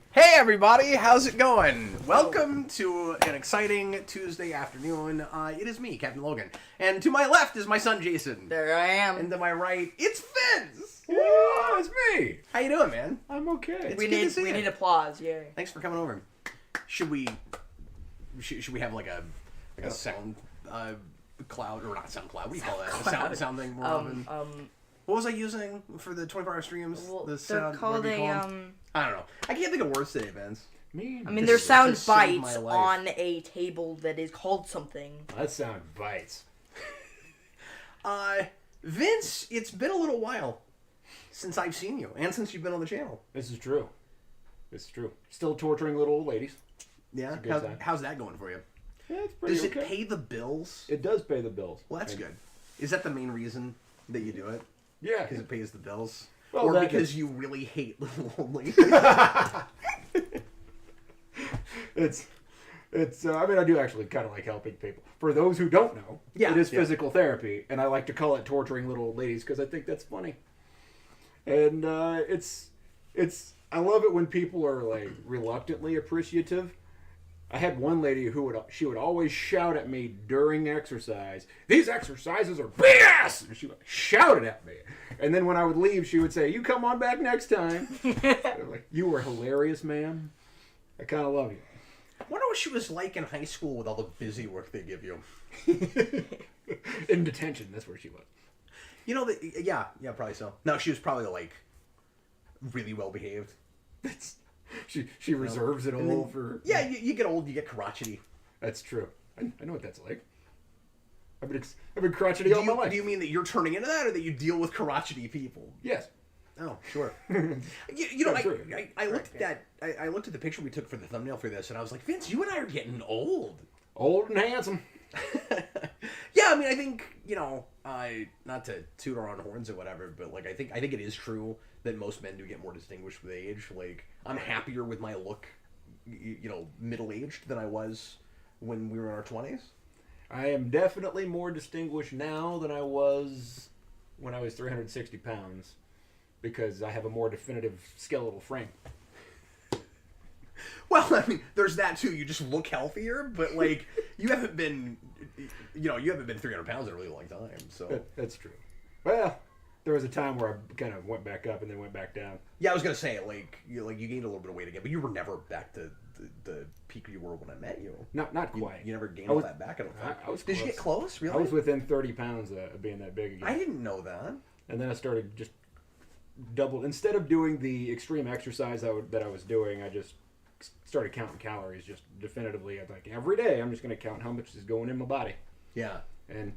Hey everybody, how's it going? Welcome to an exciting Tuesday afternoon. It is me, Captain Logan. And to my left is my son, Jayson. There I am. And to my right, it's Vince! Yeah, it's me! How you doing, man? I'm okay. We need applause, yay. Thanks for coming over. Should we have like a sound cloud, or not sound cloud, what do you call that? A sound thing more often? What was I using for the 24-hour streams? Well, the they're sound, called I don't know. I can't think of words today, Vince. Me? I mean, there's sound Just saved bites my life. on a table that is called something. That sound bites. Vince, it's been a little while since I've seen you, and since you've been on the channel. This is true. This is true. Still torturing little old ladies. Yeah? It's a good time. How's that going for you? Yeah, it's pretty Does okay. it pay the bills? It does pay the bills. Well, that's good. Is that the main reason that you do it? Yeah. Because it pays the bills? Well, or because you really hate little old ladies? I mean, I do actually kind of like helping people. For those who don't know, it is physical therapy, and I like to call it torturing little old ladies because I think that's funny. And I love it when people are like reluctantly appreciative. I had one lady who would always shout at me during exercise, "These exercises are BS!" And she would shout it at me. And then when I would leave, she would say, "You come on back next time." I'm like, "You were hilarious, ma'am. I kind of love you." I wonder what she was like in high school with all the busy work they give you. In detention, that's where she was. You know, yeah, probably so. No, she was probably like really well behaved. She reserves it all for... Yeah, you get old, you get crotchety. That's true. I know what that's like. I've been crotchety all my life. Do you mean that you're turning into that, or that you deal with crotchety people? Yes. Oh, sure. you know, I looked at that. I looked at the picture we took for the thumbnail for this, and I was like, Vince, you and I are getting old. Old and handsome. Yeah, I mean, I think, you know, not to toot our own horns or whatever, but like I think it is true that most men do get more distinguished with age. Like, I'm happier with my look, you know, middle-aged than I was when we were in our 20s. I am definitely more distinguished now than I was when I was 360 pounds because I have a more definitive skeletal frame. Well, I mean, there's that too. You just look healthier, but like, you haven't been 300 pounds in a really long time. So that's true. Well, there was a time where I kind of went back up and then went back down. Yeah, I was gonna say you gained a little bit of weight again, but you were never back to the peak you were when I met you. Not quite. You never gained all that back. I don't think. I was Did close. you get close? Really? I was within 30 pounds of being that big again. I didn't know that. And then I started just instead of doing the extreme exercise that I was doing, I just started counting calories just definitively. I'm like, every day I'm just going to count how much is going in my body. Yeah. And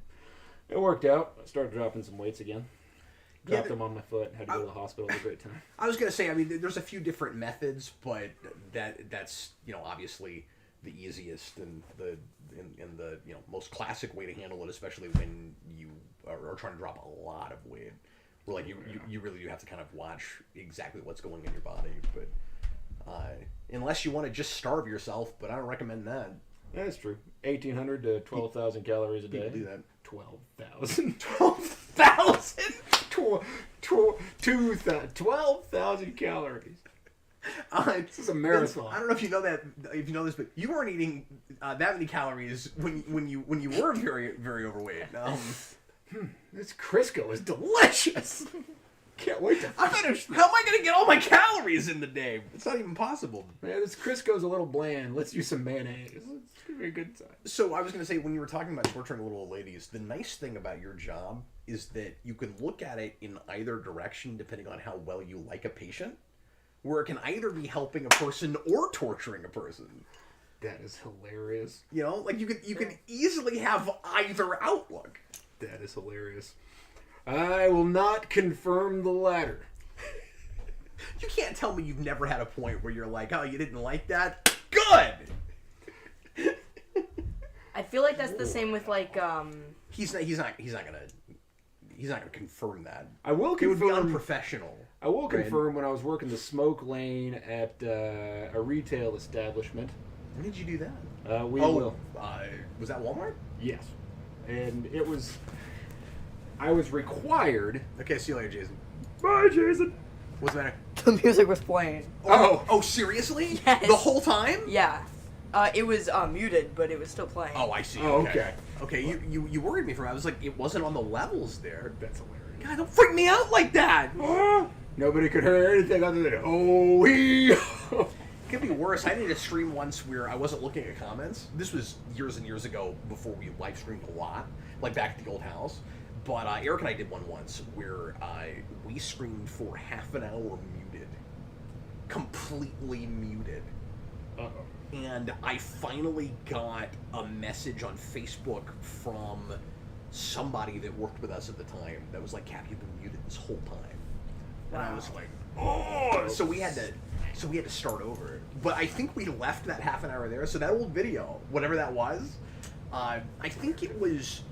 it worked out. I started dropping some weights again. Dropped them on my foot. Had to go to the hospital. It was a great time. I was going to say, I mean, there's a few different methods, but that's, you know, obviously the easiest and the you know, most classic way to handle it, especially when you are trying to drop a lot of weight. Where like you really do have to kind of watch exactly what's going in your body, but unless you want to just starve yourself, but I don't recommend that. Yeah, that's true. 1,800 to 12,000 calories a day. People do that. 12,000. 12,000? 12,000 calories. This is a marathon. I don't know if you know this, but you weren't eating that many calories when you were very, very overweight. This Crisco is delicious. Can't wait to finish this. How am I going to get all my calories in the day? It's not even possible. Man, this Crisco's a little bland. Let's use some mayonnaise. It's going to be a good time. So I was going to say, when you were talking about torturing little old ladies, the nice thing about your job is that you can look at it in either direction depending on how well you like a patient, where it can either be helping a person or torturing a person. That is hilarious. You know, like you can easily have either outlook. That is hilarious. I will not confirm the latter. You can't tell me you've never had a point where you're like, oh, you didn't like that? Good! I feel like that's the same with like He's not gonna confirm that. I will confirm. It would be unprofessional. I will confirm when I was working the smoke lane at a retail establishment. When did you do that? Was that Walmart? Yes. And I was required... Okay, see you later, Jason. Bye, Jason. What's the matter? the music was playing. Oh, seriously? Yes. The whole time? Yeah. It was muted, but it was still playing. Oh, I see. Oh, okay. Okay, you worried me for a minute. I was like, it wasn't on the levels there. That's hilarious. God, don't freak me out like that. Nobody could hear anything other than oh wee. It could be worse. I did a stream once where I wasn't looking at comments. This was years and years ago before we live streamed a lot, like back at the old house. But Eric and I did one once where we streamed for half an hour muted. Completely muted. Uh-oh. And I finally got a message on Facebook from somebody that worked with us at the time that was like, Cap, you've been muted this whole time. And I was like, oh! So we had to start over. But I think we left that half an hour there. So that old video, whatever that was, I think it was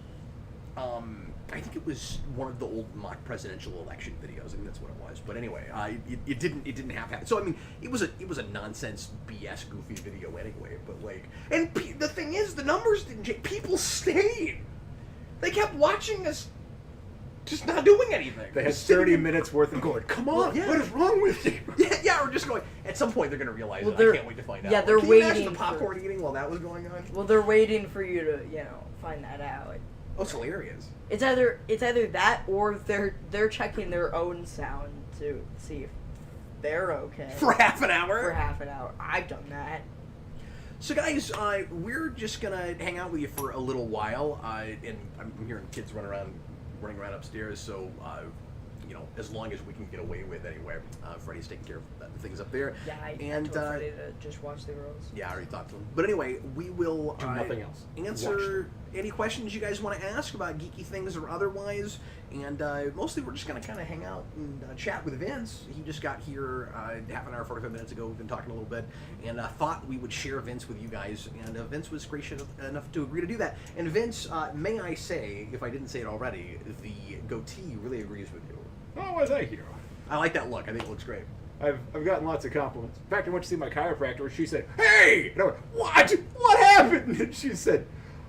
one of the old mock presidential election videos. I think that's what it was. But anyway, it didn't have. So I mean, it was a nonsense BS goofy video anyway. But like, and the thing is, the numbers didn't change. People stayed. They kept watching us, just not doing anything. They had 30 minutes worth of going. Come on, well, yeah. What is wrong with you? Yeah, we're just going. At some point, they're going to realize it. I can't wait to find out. Yeah, they're Can waiting. You imagine the popcorn eating while that was going on? Well, they're waiting for you to, find that out. Oh, it's hilarious. It's either that or they're checking their own sound to see if they're okay. For half an hour? For half an hour. I've done that. So guys, we're just gonna hang out with you for a little while, and I'm hearing kids running around upstairs. So, as long as we can get away with anyway. Freddie's taking care of the things up there. Yeah, I told Freddie to just watch the girls. Yeah, I already talked to him. But anyway, we will do nothing else. Answer any questions you guys want to ask about geeky things or otherwise. And mostly we're just going to kind of hang out and chat with Vince. He just got here half an hour, 45 minutes ago. We've been talking a little bit. And thought we would share Vince with you guys. And Vince was gracious enough to agree to do that. And Vince, may I say, if I didn't say it already, the goatee really agrees with you. Oh, well, thank you. I like that look. I think it looks great. I've gotten lots of compliments. In fact, I went to see my chiropractor. She said, "Hey!" And I went, "What? What happened?" And she said,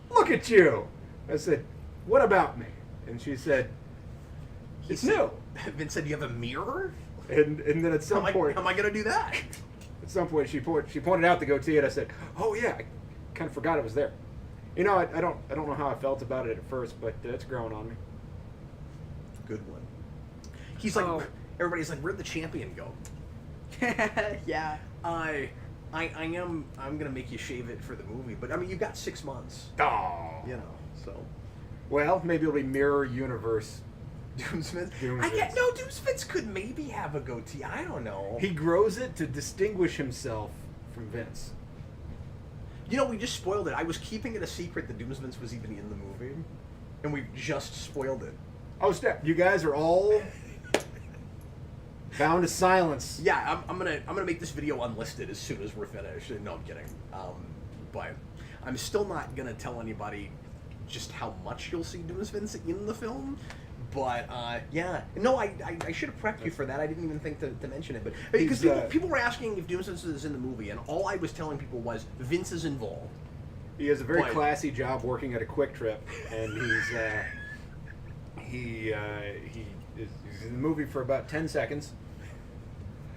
"Look at you." I said, "What about me?" And she said, "It's new." Vince said, "You have a mirror?" And then at some point, how am I going to do that? At some point, she pointed out the goatee, and I said, "Oh yeah, I kind of forgot it was there." You know, I don't know how I felt about it at first, but it's growing on me. Good one. He's like, everybody's like, where'd the champion go? Yeah. I'm gonna make you shave it for the movie, but I mean, you got 6 months. Oh. So. Well, maybe it'll be Mirror Universe. Doomsmith? Doomsmith. Doomsmith could maybe have a goatee. I don't know. He grows it to distinguish himself from Vince. We just spoiled it. I was keeping it a secret that Doomsmith was even in the movie, and we just spoiled it. Oh, snap! You guys are all bound to silence. Yeah, I'm gonna make this video unlisted as soon as we're finished. No, I'm kidding. But I'm still not gonna tell anybody just how much you'll see Doomsmith in the film. But yeah, no, I should have prepped you for that. I didn't even think to mention it, but because people were asking if Doomsmith is in the movie, and all I was telling people was Vince is involved. He has a very classy job working at a Quick Trip, and he's in the movie for about 10 seconds.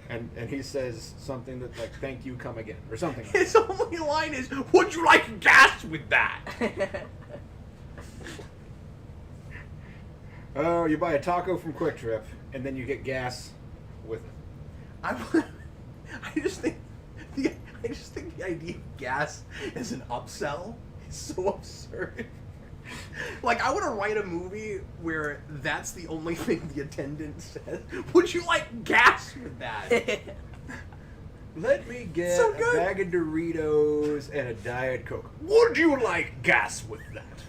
And he says something that like, "Thank you, come again," or something. Like His only line is, "Would you like gas with that?" Oh, you buy a taco from Quick Trip, and then you get gas with it. I just think the idea of gas as an upsell is so absurd. Like, I want to write a movie where that's the only thing the attendant says. "Would you like gas with that?" Let me get a bag of Doritos and a Diet Coke. "Would you like gas with that?"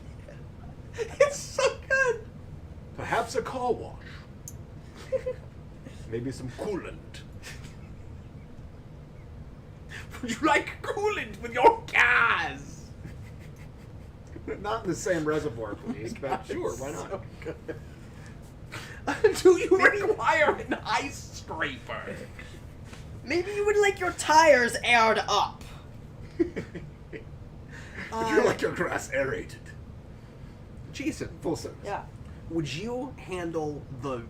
It's so good. "Perhaps a car wash. Maybe some coolant." "Would you like coolant with your gas?" Not in the same reservoir, please, but sure, why not? So good. "Do you require an ice scraper?" Maybe you would like your tires aired up. Would you like your grass aerated? Jayson, Full sentence. Yeah. would you handle the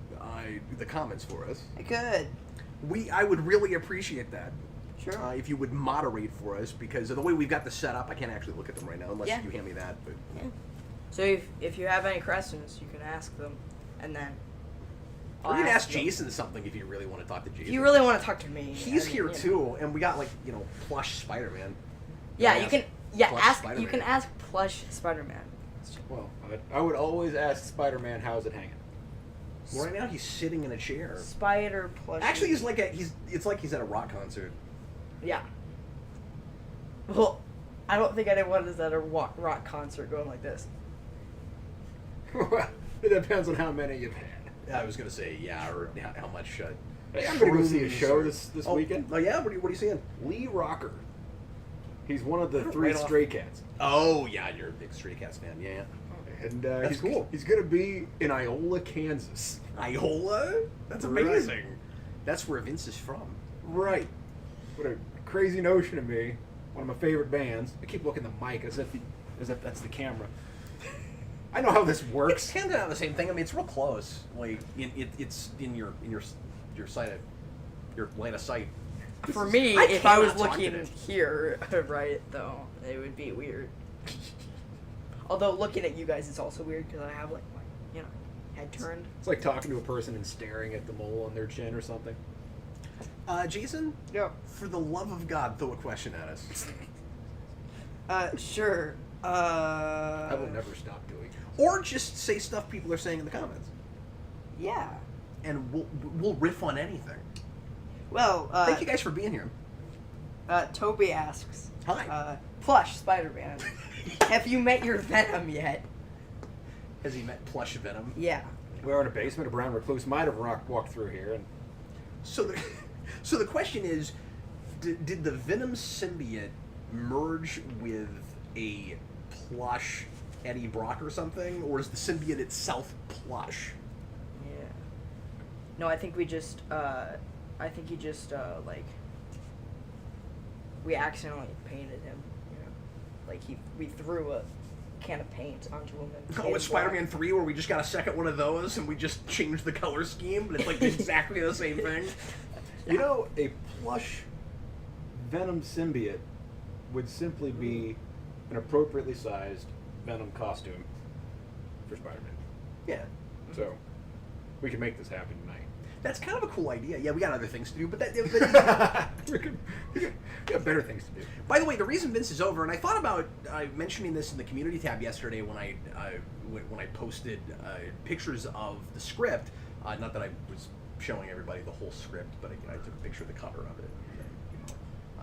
comments for us? I could. I would really appreciate that. Sure. If you would moderate for us, because of the way we've got this set up, I can't actually look at them right now unless you hand me that. But yeah. So if you have any questions, you can ask them, and then or you can ask Jayson something if you really want to talk to Jayson. If you really want to talk to me, he's here too, and we got plush Spider-Man. Yeah, you can. Yeah, ask. Spider-Man. You can ask plush Spider-Man. Well, I would always ask Spider-Man, how's it hanging? Well, right now he's sitting in a chair. Spider plush. Actually, it's like he's at a rock concert. Yeah. Well, I don't think anyone is at a rock concert going like this. Well, it depends on how many you've had. I was gonna say or how much. Hey, I'm gonna go see a show this weekend. Oh yeah, what are you seeing? Lee Rocker. He's one of the 3 Stray Cats. Oh yeah, you're a big Stray Cats fan. Yeah. And that's cool. He's gonna be in Iola, Kansas. Iola? That's amazing. Right. That's where Vince is from. Right. What a crazy notion to me. One of my favorite bands. I keep looking at the mic as if that's the camera. I know how this works. It's kind of the same thing. I mean, it's real close. Like it's in your sight, your line of sight. For me, if I was looking here, right, though, it would be weird. Although looking at you guys is also weird because I have my head turned. It's like talking to a person and staring at the mole on their chin or something. Jayson? Yeah. For the love of God, throw a question at us. Sure. I will never stop doing it. Or just say stuff people are saying in the comments. Yeah. And we'll riff on anything. Well, thank you guys for being here. Toby asks, hi. Plush Spider-Man, have you met your Venom yet? Has he met Plush Venom? Yeah. We're in a basement. A brown recluse might have walked through here. And so the question is, did the Venom symbiote merge with a plush Eddie Brock or something, or is the symbiote itself plush? Yeah. No, I think we just, we accidentally painted him. Like we threw a can of paint onto him. And it's Spider-Man 3 where we just got a second one of those and we just changed the color scheme, but it's like exactly the same thing. You know, a plush Venom symbiote would simply be an appropriately sized Venom costume for Spider-Man. Yeah. So, we can make this happen tonight. That's kind of a cool idea. Yeah, we got other things to do, but we got better things to do. By the way, the reason Vince is over, and I thought about mentioning this in the community tab yesterday when I posted pictures of the script. Not that I was showing everybody the whole script, but I took a picture of the cover of it.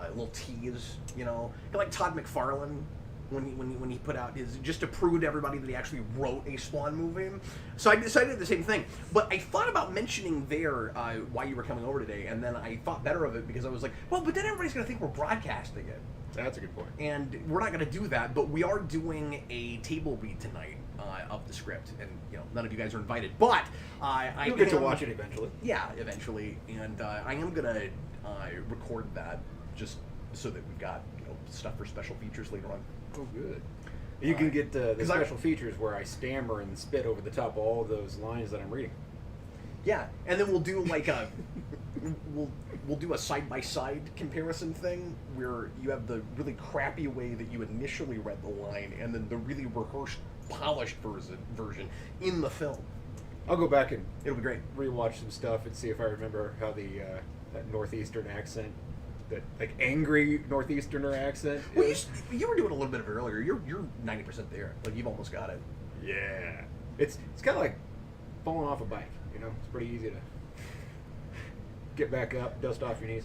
A little tease, like Todd McFarlane when he put out his, just to prove to everybody that he actually wrote a Spawn movie. So I decided the same thing. But I thought about mentioning there why you were coming over today, and then I thought better of it because I was like, well, but then everybody's going to think we're broadcasting it. That's a good point. And we're not going to do that, but we are doing a table read tonight of the script, and none of you guys are invited. But you'll get to watch it eventually. Yeah, eventually, and I am going to record that just so that we've got stuff for special features later on. Oh, good. You can get the special features where I stammer and spit over the top of all of those lines that I'm reading. Yeah, and then we'll do like a we'll do a side-by-side comparison thing where you have the really crappy way that you initially read the line and then the really rehearsed, polished version in the film. I'll go back and it'll be great. Rewatch some stuff and see if I remember how the that northeastern accent, that like angry northeasterner accent. Well, you were doing a little bit of it earlier. You're 90% there. Like you've almost got it. Yeah, it's kind of like falling off a bike. It's pretty easy to get back up, dust off your knees.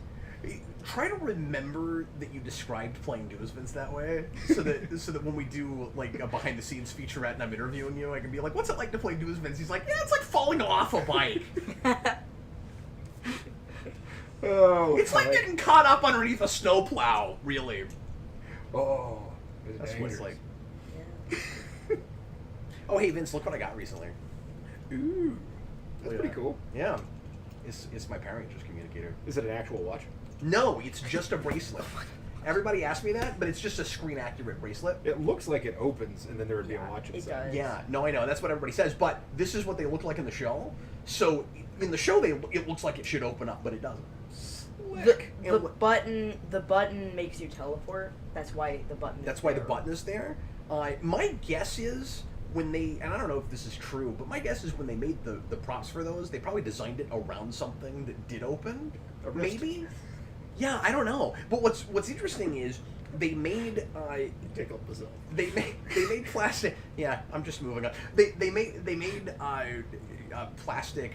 Try to remember that you described playing Newsvins that way, so that when we do like a behind the scenes featurette and I'm interviewing you, I can be like, "What's it like to play Newsvins?" He's like, "Yeah, it's like falling off a bike." Oh, it's like getting caught up underneath a snowplow, really. Oh, that's what it's like. Yeah. Oh, hey Vince, look what I got recently. Ooh, that's pretty cool. Yeah, it's my Power Rangers communicator. Is it an actual watch? No, it's just a bracelet. Everybody asked me that, but it's just a screen accurate bracelet. It looks like it opens, and then there would be a watch inside. It does. Yeah, no, I know. That's what everybody says. But this is what they look like in the show. So in the show, it looks like it should open up, but it doesn't. The button makes you teleport. That's why the button. That's why the button is there. My guess is when they, and I don't know if this is true, but my guess is when they made the props for those, they probably designed it around something that did open. Maybe. Yeah, I don't know. But what's interesting is they made Take up myself. They made plastic. Yeah, I'm just moving on. They made plastic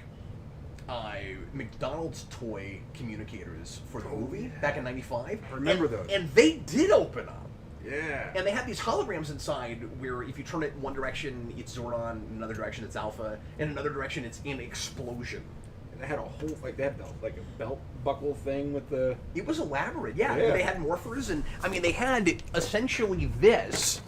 McDonald's toy communicators for the movie back in '95. Remember those? And they did open up. Yeah. And they had these holograms inside where if you turn it in one direction, it's Zordon, in another direction, it's Alpha, in another direction, it's an explosion. And they had a whole, they had a belt buckle thing with the... It was elaborate, yeah. They had morphers, and, I mean, they had essentially this,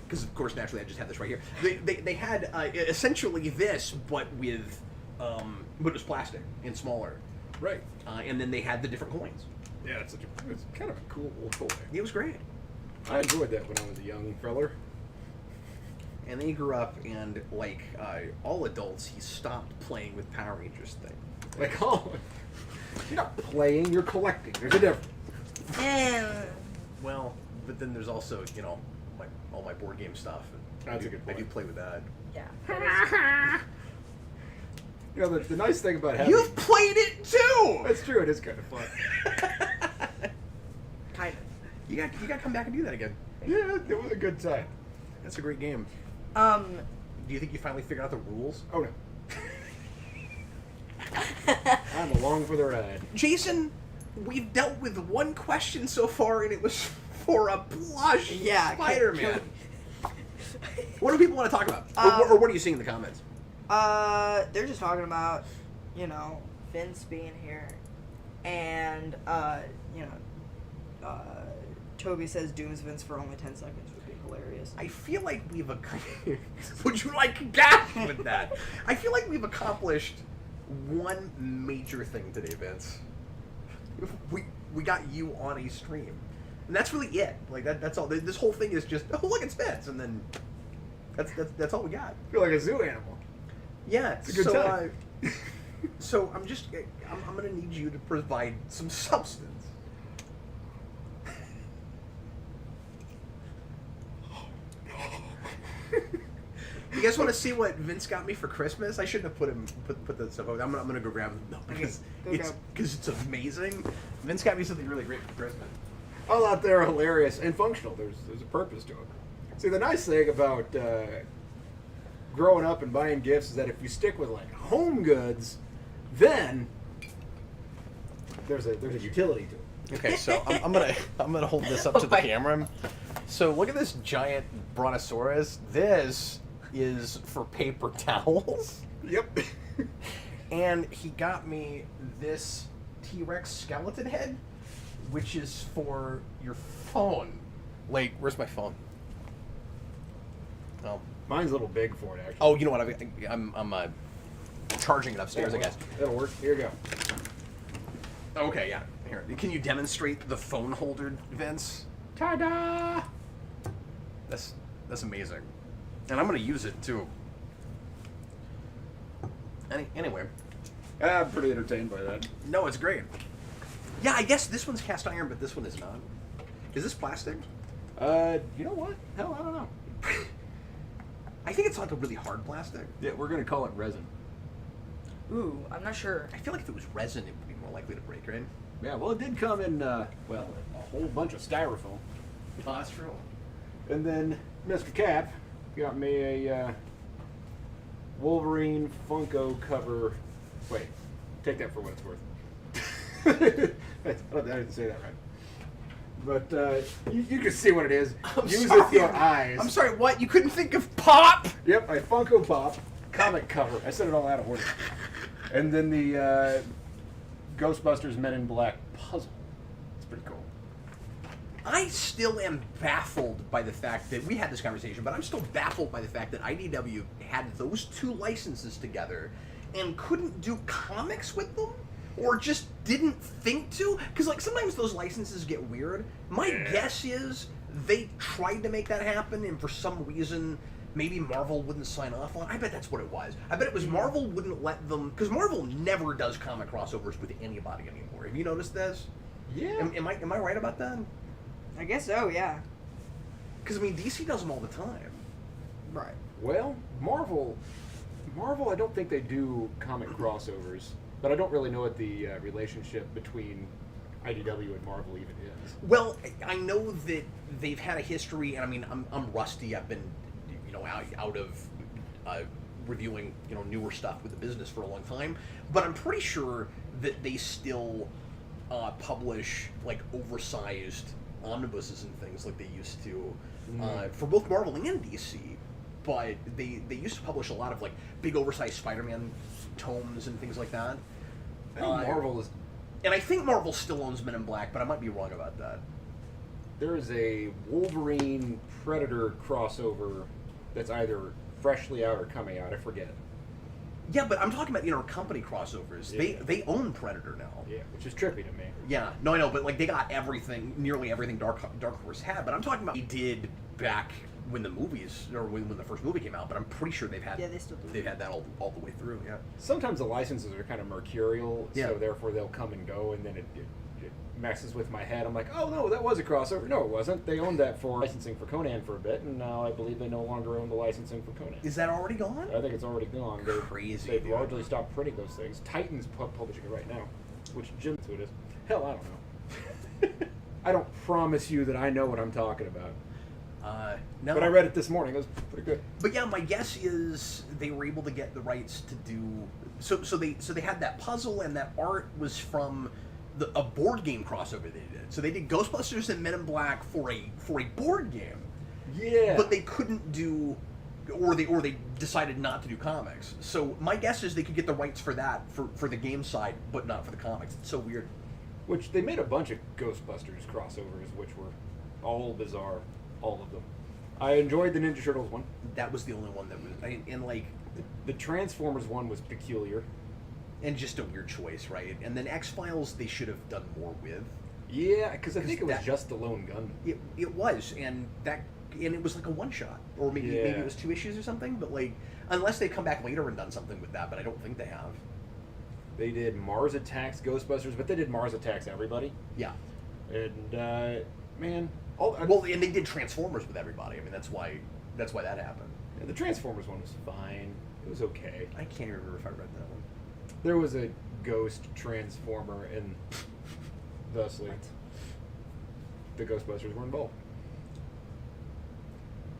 because, of course, naturally, I just have this right here. They had essentially this, but with, but it was plastic and smaller. Right. And then they had the different coins. Yeah, it's kind of a cool toy. It was great. I enjoyed that when I was a young feller. And then he grew up, and like all adults, he stopped playing with Power Rangers thing. Like, oh, you're not playing, you're collecting. There's a difference. Well, but then there's also, all my board game stuff. That's a good point. I do play with that. Yeah. The nice thing about having... You've played it too! That's true, it is kind of fun. Kind of. You got to come back and do that again. Yeah, it was a good time. That's a great game. Um. Do you think you finally figured out the rules? Oh, no. I'm along for the ride. Jayson, we've dealt with one question so far, and it was for a plush Spider-Man. What do people want to talk about? Or what are you seeing in the comments? They're just talking about, Vince being here, and Toby says Doom's Vince for only 10 seconds would be hilarious. I feel like we've would you like gas with that? I feel like we've accomplished one major thing today, Vince. We got you on a stream, and that's really it. Like that's all. This whole thing is just look, it's Vince, and then that's all we got. I feel like a zoo animal. Yeah, it's a good time. So I'm gonna need you to provide some substance. You guys want to see what Vince got me for Christmas? I shouldn't have put that stuff out. I'm gonna go grab them because it's amazing. Vince got me something really great for Christmas. All out there are hilarious and functional. There's a purpose to it. See, the nice thing about growing up and buying gifts is that if you stick with like home goods, then there's a utility to it. Okay, so I'm gonna hold this up to the camera. So look at this giant brontosaurus. This is for paper towels. Yep. And he got me this T-Rex skeleton head, which is for your phone. Like, where's my phone? Oh, mine's a little big for it, actually. Oh, you know what? I'm charging it upstairs, I guess. That'll work. Here you go. Okay, yeah. Here, can you demonstrate the phone holder, Vince? Ta-da! That's amazing, and I'm gonna use it too. Anyway, I'm pretty entertained by that. No, it's great. Yeah, I guess this one's cast iron, but this one is not. Is this plastic? You know what? Hell, I don't know. I think it's like a really hard plastic. Yeah, we're gonna call it resin. Ooh, I'm not sure. I feel like if it was resin, it would be more likely to break, right? Yeah, well, it did come in, a whole bunch of styrofoam. Oh, that's true. And then Mr. Cap got me a Wolverine Funko cover. Wait, take that for what it's worth. I didn't say that right. But you can see what it is. Use it with your eyes. I'm sorry, what? You couldn't think of Pop? Yep, a Funko Pop comic cover. I said it all out of order. And then the Ghostbusters Men in Black puzzle. It's pretty cool. I still am baffled by the fact that we had this conversation, but I'm still baffled by the fact that IDW had those two licenses together and couldn't do comics with them. or just didn't think to, because like sometimes those licenses get weird. My guess is they tried to make that happen, and for some reason maybe Marvel wouldn't sign off on it. I bet that's what it was. I bet it was Marvel wouldn't let them, because Marvel never does comic crossovers with anybody anymore. Have you noticed this? Yeah. Am I right about that? I guess so, yeah. Because I mean DC does them all the time. Right. Well, Marvel, I don't think they do comic crossovers, but I don't really know what the relationship between IDW and Marvel even is. Well, I know that they've had a history, and I mean, I'm rusty. I've been, out of reviewing, newer stuff with the business for a long time. But I'm pretty sure that they still publish like oversized omnibuses and things like they used to for both Marvel and DC. But they used to publish a lot of like big oversized Spider-Man tomes and things like that. I think Marvel is. And I think Marvel still owns Men in Black, but I might be wrong about that. There is a Wolverine Predator crossover that's either freshly out or coming out. I forget. Yeah, but I'm talking about intercompany crossovers. Yeah. They own Predator now. Yeah, which is trippy to me. Yeah, no, I know, but like they got everything, nearly everything Dark Horse had. But I'm talking about they did back when the movies, or when the first movie came out. But I'm pretty sure they've had They still do. they've had that all the way through. Yeah. Sometimes the licenses are kind of mercurial, Yeah. so therefore they'll come and go, and then it messes with my head. I'm like, oh no, that was a crossover. No, it wasn't. They owned that for licensing for Conan for a bit, and now I believe they no longer own the licensing for Conan. Is that already gone? I think it's already gone. Crazy. They've dude. largely stopped printing those things. Titan's publishing it right now, which Jim's who it is. Hell, I don't know. I don't promise you that I know what I'm talking about. No. But I read it this morning. It was pretty good. But yeah, my guess is they were able to get the rights to do so they had that puzzle, and that art was from a board game crossover they did. So they did Ghostbusters and Men in Black for a board game. Yeah. But they couldn't do, or they decided not to do comics. So my guess is they could get the rights for that for the game side, but not for the comics. It's so weird. Which they made a bunch of Ghostbusters crossovers, which were all bizarre, all of them. I enjoyed the Ninja Turtles one. That was the only one that was, and like The Transformers one was peculiar. and just a weird choice, right? And then X-Files they should have done more with. Yeah, because I think it was that- just the Lone Gunman. It was, and it was like a one shot, or maybe it was 2 issues or something. But like, unless they come back later and done something with that, but I don't think they have. They did Mars Attacks Ghostbusters, but they did Mars Attacks Everybody. Yeah. And man, Well, and they did Transformers with everybody. I mean, that's why that happened. the Transformers one was fine. It was okay. I can't remember if I read that one. There was a ghost transformer, and thusly, the Ghostbusters were involved.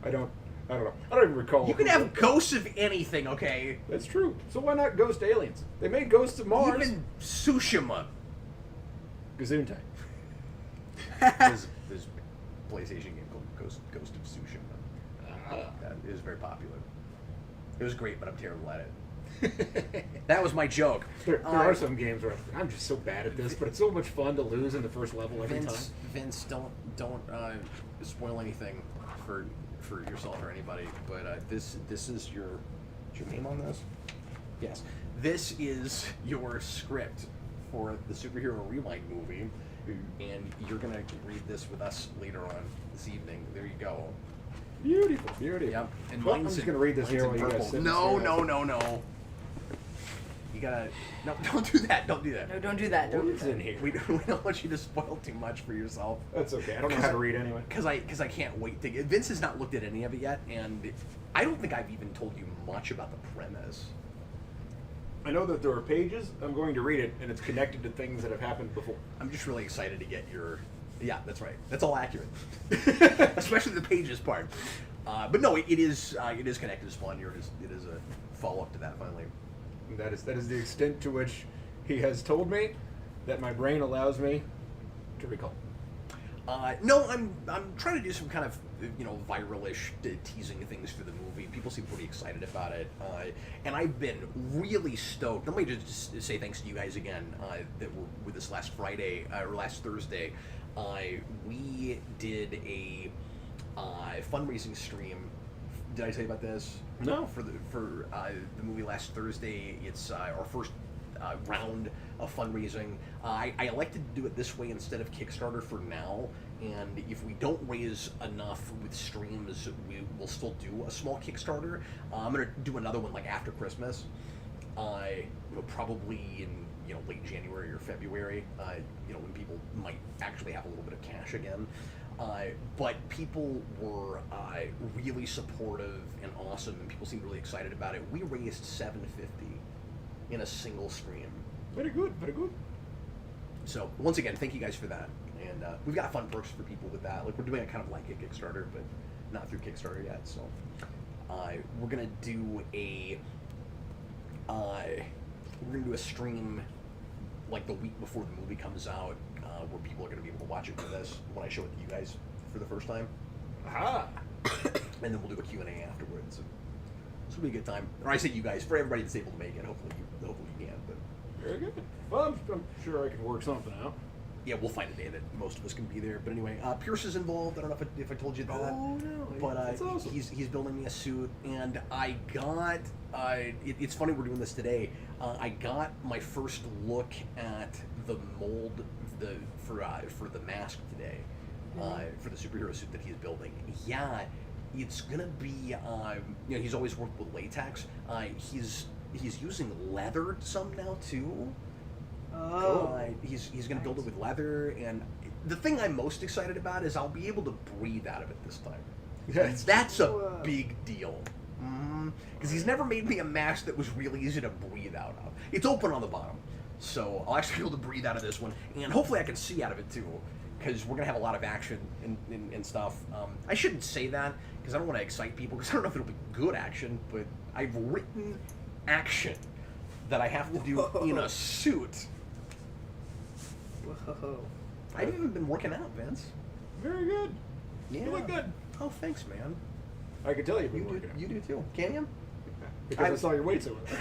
I don't know. I don't even recall. You can have ghosts of anything, okay? That's true. So why not ghost aliens? They made Ghosts of Mars. Even Tsushima. Gesundheit. There's a PlayStation game called Ghost of Tsushima. That is very popular. It was great, but I'm terrible at it. That was my joke. There are some games where I'm just so bad at this, but it's so much fun to lose in the first level every time. Vince, don't spoil anything for yourself or anybody. But this is your name on this? Yes. This is your script for the Superhero Rewind movie, and you're gonna read this with us later on this evening. There you go. Beautiful, beautiful. Yep. And Well, I'm just going to read this here while you guys sit. No. You gotta don't do that. Don't do that. No, don't do that. Don't do What's that. in here? We don't want you to spoil too much for yourself. That's okay. I don't know how to read anyway. Because I can't wait to get. Vince has not looked at any of it yet, and I don't think I've even told you much about the premise. I know that there are pages. I'm going to read it, and it's connected to things that have happened before. I'm just really excited to get your. Yeah, that's right. That's all accurate, especially the pages part. But no, it is connected to Spawn. It is a follow up to that finally. And that is the extent to which he has told me that my brain allows me to recall. No, I'm trying to do some kind of viralish teasing things for the movie. People seem pretty excited about it, and I've been really stoked. Let me just say thanks to you guys again that were with us last Friday or last Thursday. We did a fundraising stream. Did I tell you about this? No. For the movie last Thursday, it's our first round of fundraising. I elected to do it this way instead of Kickstarter for now, and if we don't raise enough with streams, we will still do a small Kickstarter. I'm gonna do another one like after Christmas, probably in late January or February, when people might actually have a little bit of cash again. But people were really supportive and awesome, and people seemed really excited about it. We raised $750 in a single stream. Very good, very good. So once again, thank you guys for that, and we've got fun perks for people with that. Like we're doing it kind of like a Kickstarter, but not through Kickstarter yet. So we're gonna do a stream like the week before the movie comes out, where people are going to be able to watch it with us when I show it to you guys for the first time. Aha! And then we'll do a Q&A afterwards. So this will be a good time. Or I say you guys, for everybody that's able to make it. Hopefully you can. But very good. Well, I'm sure I can work something out. Yeah, we'll find a day that most of us can be there. But anyway, Pierce is involved. I don't know if I told you that. Oh, no. But that's awesome. he's building me a suit, and I got. It's funny we're doing this today. I got my first look at the mold for the mask today, for the superhero suit that he's building. Yeah, it's gonna be. He's always worked with latex. He's using leather some now too. Oh. He's going to build it with leather, and the thing I'm most excited about is I'll be able to breathe out of it this time. Yes. That's a big deal. Because he's never made me a mask that was really easy to breathe out of. It's open on the bottom, so I'll actually be able to breathe out of this one, and hopefully I can see out of it too, because we're going to have a lot of action and stuff. I shouldn't say that, because I don't want to excite people, because I don't know if it'll be good action, but I've written action that I have to do in a suit. Whoa. I've even been working out, Vince. Very good. Yeah. You look good. Oh, thanks, man. I can tell you've been working out. You do too. Can you? Because I saw your weights over there.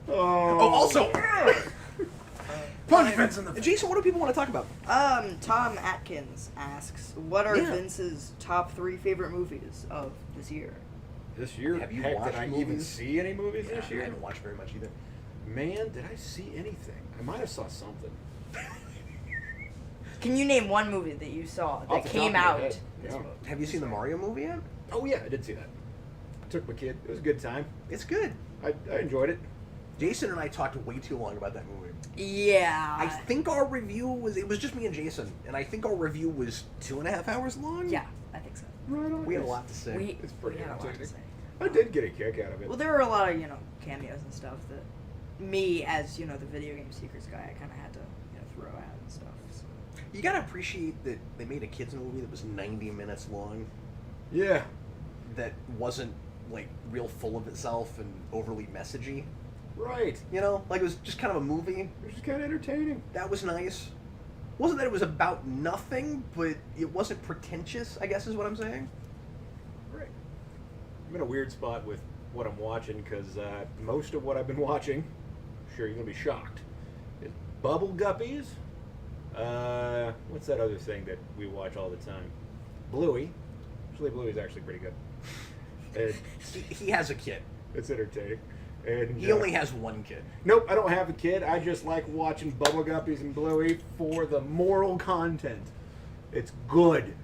Oh, also. Punch Vince in the. Jayson, what do people want to talk about? Tom Atkins asks, what are Vince's top 3 favorite movies of this year? This year? Have you Heck, watched did I movies? even see any movies this year? I haven't watched very much either. Man, did I see anything? I might have saw something. Can you name one movie that you saw that Off the came top of out my head, this no. month? Have you seen the Mario movie yet? Oh yeah, I did see that. Took my kid. It was a good time. It's good. I enjoyed it. Jason and I talked way too long about that movie. Yeah. I think our review was, it was just me and Jason, and I think our review was 2.5 hours long? Yeah, I think so. Right on. We had a lot to say. It's pretty we had a lot to entertaining. say. I did get a kick out of it. Well, there were a lot of, cameos and stuff that me, as, the video game secrets guy, I kind of had to, throw out and stuff. So. You gotta appreciate that they made a kids movie that was 90 minutes long. Yeah. That wasn't, real full of itself and overly messagey. Right. Like it was just kind of a movie. It was just kind of entertaining. That was nice. Wasn't that it was about nothing, but it wasn't pretentious, I guess is what I'm saying. Right. I'm in a weird spot with what I'm watching because most of what I've been watching, sure, you're going to be shocked, is Bubble Guppies. What's that other thing that we watch all the time? Bluey. Actually, Bluey's actually pretty good. And He has a kid. it's entertaining. And He only has one kid. Nope, I don't have a kid. I just like watching Bubble Guppies and Bluey for the moral content. It's good.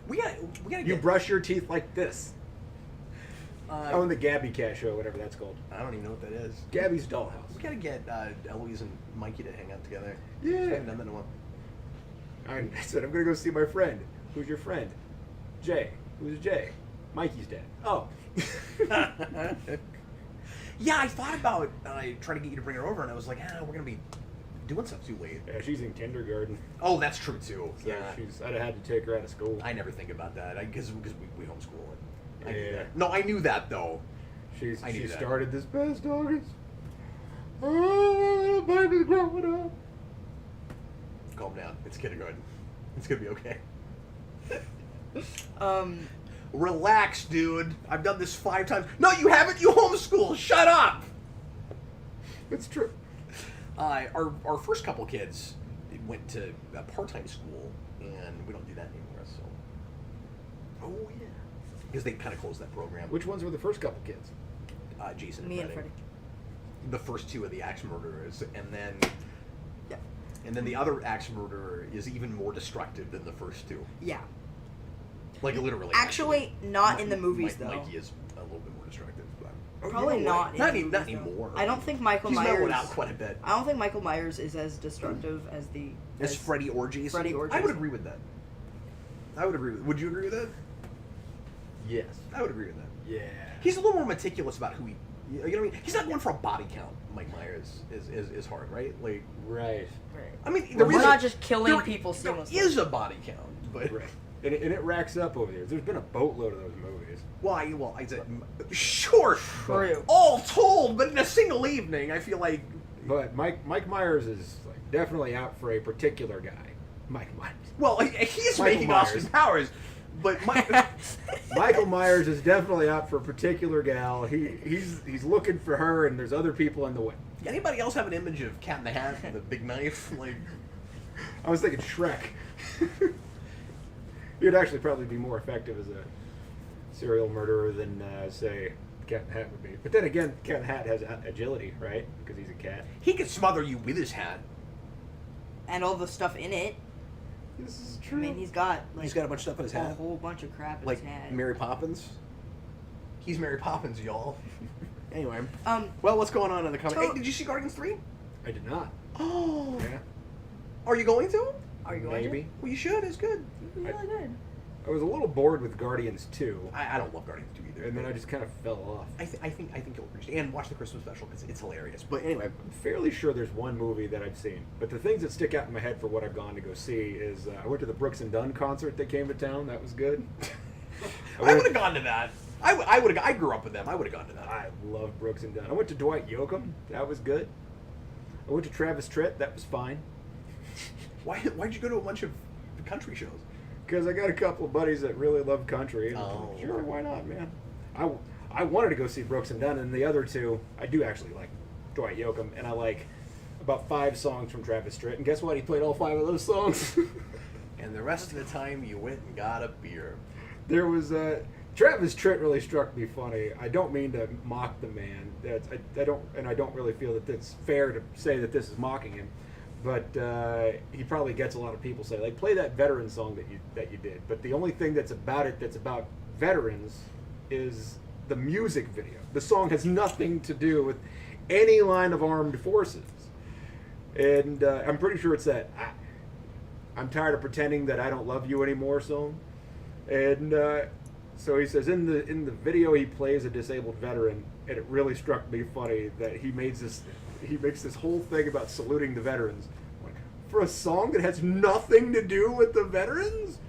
We gotta You get... brush your teeth like this. On the Gabby Cat show, whatever that's called. I don't even know what that is. Gabby's Dollhouse. We gotta get Eloise and Mikey to hang out together. Yeah. I haven't done that in a while. I said, I'm going to go see my friend. Who's your friend? Jay. Who's Jay? Mikey's dad. Oh. Yeah, I thought about trying to get you to bring her over, and I was like, we're gonna be doing stuff too late. Yeah, she's in kindergarten. Oh, that's true too. So I'd have had to take her out of school. I never think about that because we homeschool. I knew Yeah. that. No, I knew that though. She that. started this past August. Oh, baby's growing up. Calm down. It's kindergarten. It's gonna be okay. Relax, dude. I've done this 5 times. No, you haven't. You homeschool. Shut up. It's true. Our first couple kids went to a part-time school, and we don't do that anymore. So. Oh yeah. because they kind of closed that program. Which ones were the first couple kids? Jayson Me and Freddie. Freddie. The first two of the axe murderers, and then Yeah. and then the other axe murderer is even more destructive than the first two. Yeah. Like literally. Actually, not in the movies though. Mikey is a little bit more destructive, but Probably not. in Not, the even, not movies, though. anymore. I don't think Michael He's Myers. mellowed out quite a bit. I don't think Michael Myers is as destructive as the. As Freddy or Jayson. Freddy or I would Jayson. agree with that. Would you agree with that? Yes. I would agree with that. Yeah. He's a little more meticulous about who he. You know what I mean? He's not going for a body count. Mike Myers is hard, right? Like, Right. Right. I mean, We're is not just killing there- people seamlessly. There is a body count, but Right. And it racks up over the years. There's been a boatload of those movies. why? Well, I said sure, True. all told, but in a single evening, I feel like But Mike Myers is like definitely out for a particular guy. Mike Myers. well, he's Michael making Myers. Austin Powers, but Michael Myers is definitely out for a particular gal. He's looking for her, and there's other people in the way. anybody else have an image of Cat in the Hat and the big knife? Like, I was thinking Shrek. He'd actually probably be more effective as a serial murderer than, say, Cat in the Hat would be. But then again, Cat in the Hat has agility, right? Because he's a cat. he could smother you with his hat. And all the stuff in it. This is I true. mean, he's got like He's got a bunch of stuff in his a hat, whole bunch of crap in like his hat. Mary Poppins. He's Mary Poppins, y'all. Anyway, Um, well, what's going on in the comic? To- Hey, did you see Guardians 3? I did not. Oh, Yeah. are you going to? are you going Maybe. Well, you should. It's good. to? It's really good. I was a little bored with Guardians 2, I don't love Guardians 2 either. and then I just kind of fell off. I think you'll appreciate it. And watch the Christmas special because it's hilarious. But anyway, I'm fairly sure there's one movie that I've seen, but the things that stick out in my head for what I've gone to go see is I went to the Brooks and Dunn concert that came to town. That was good. I would have gone to that. I would have. I grew up with them. I would have gone to that. I love Brooks and Dunn. I went to Dwight Yoakam. That was good. I went to Travis Tritt. That was fine. Why'd you go to a bunch of country shows? Because I got a couple of buddies that really love country. And Oh. sure, why not, man? I wanted to go see Brooks and Dunn, and the other two, I do actually like Dwight Yoakam, and I like about 5 songs from Travis Tritt. And guess what? He played all 5 of those songs. And the rest of the time, you went and got a beer. There was Travis Tritt really struck me funny. I don't mean to mock the man. I don't really feel that it's fair to say that this is mocking him. But he probably gets a lot of people say, like, play that veteran song that you did. But the only thing that's about veterans is the music video. The song has nothing to do with any line of armed forces. And I'm pretty sure it's that I'm tired of pretending that I don't love you anymore song. And so he says in the video he plays a disabled veteran, and it really struck me funny that he makes this whole thing about saluting the veterans. Like, for a song that has nothing to do with the veterans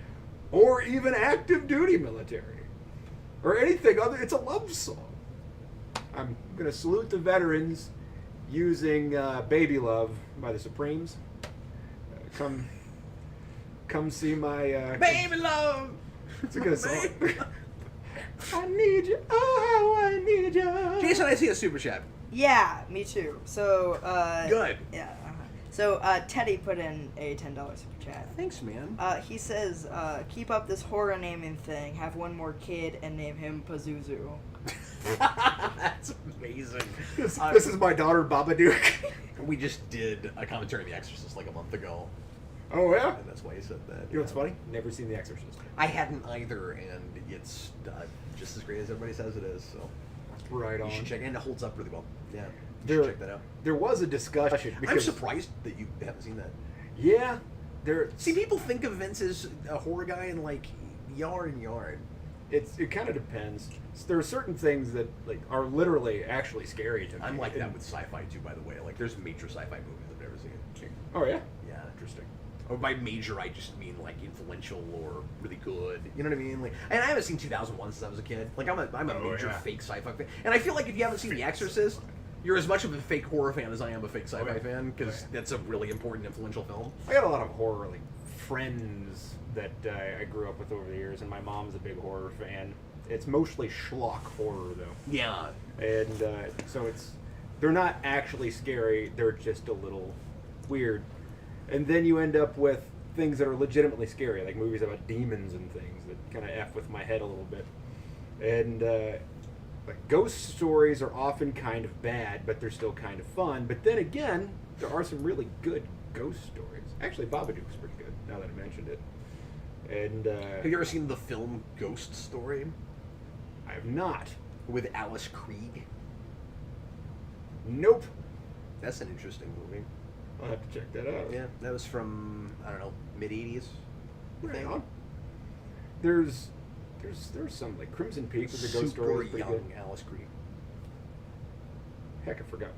or even active duty military or anything other. It's a love song. I'm gonna salute the veterans using "Baby Love" by the Supremes. Come see my Baby love. It's a good song. I need you. Oh, I need you. Jason, I see a super chat. Yeah, me too. So, Good. Yeah. So, Teddy put in a $10 super chat. Thanks, man. He says, keep up this horror naming thing. Have one more kid and name him Pazuzu. That's amazing. This is my daughter, Babadook. We just did a commentary on The Exorcist like a month ago, Oh, yeah? and that's why he said that. You know what's funny? Never seen The Exorcist. I hadn't either, and it's just as great as everybody says it is. So Right on. you should check it, and it holds up really well. Yeah, you There- should check that out. There was a discussion. I'm Because, surprised that you haven't seen that. Yeah. There. See, people think of Vince as a horror guy and like yard and yard. It kind of depends. There are certain things that like are literally actually scary to me. I'm like that And- with sci-fi too, by the way. Like, there's major sci-fi movies I've never seen. Oh, yeah? Yeah, interesting. Or by major, I just mean like influential or really good. You know what I mean? Like, and I haven't seen 2001 since I was a kid. Like, I'm a Oh, major yeah. fake sci-fi fan, and I feel like if you haven't seen The Exorcist, you're as much of a fake horror fan as I am a fake sci-fi Okay. fan, because Okay. that's a really important, influential film. I got a lot of horror like friends that I grew up with over the years, and my mom's a big horror fan. It's mostly schlock horror though, Yeah, and so they're not actually scary. They're just a little weird, and then you end up with things that are legitimately scary, like movies about demons and things that kind of f with my head a little bit. And like ghost stories are often kind of bad, but they're still kind of fun. But then again, there are some really good ghost stories. Actually, Babadook's pretty good, now that I mentioned it. And have you ever seen the film Ghost Story? I have not. With Alice Krige? Nope. That's an interesting movie. I'll have to check that out. Yeah, that was from, I don't know, mid-'80s. Right on. There's some, like Crimson Peak with the ghost story. Super young Alice Krige. Heck, I forgot.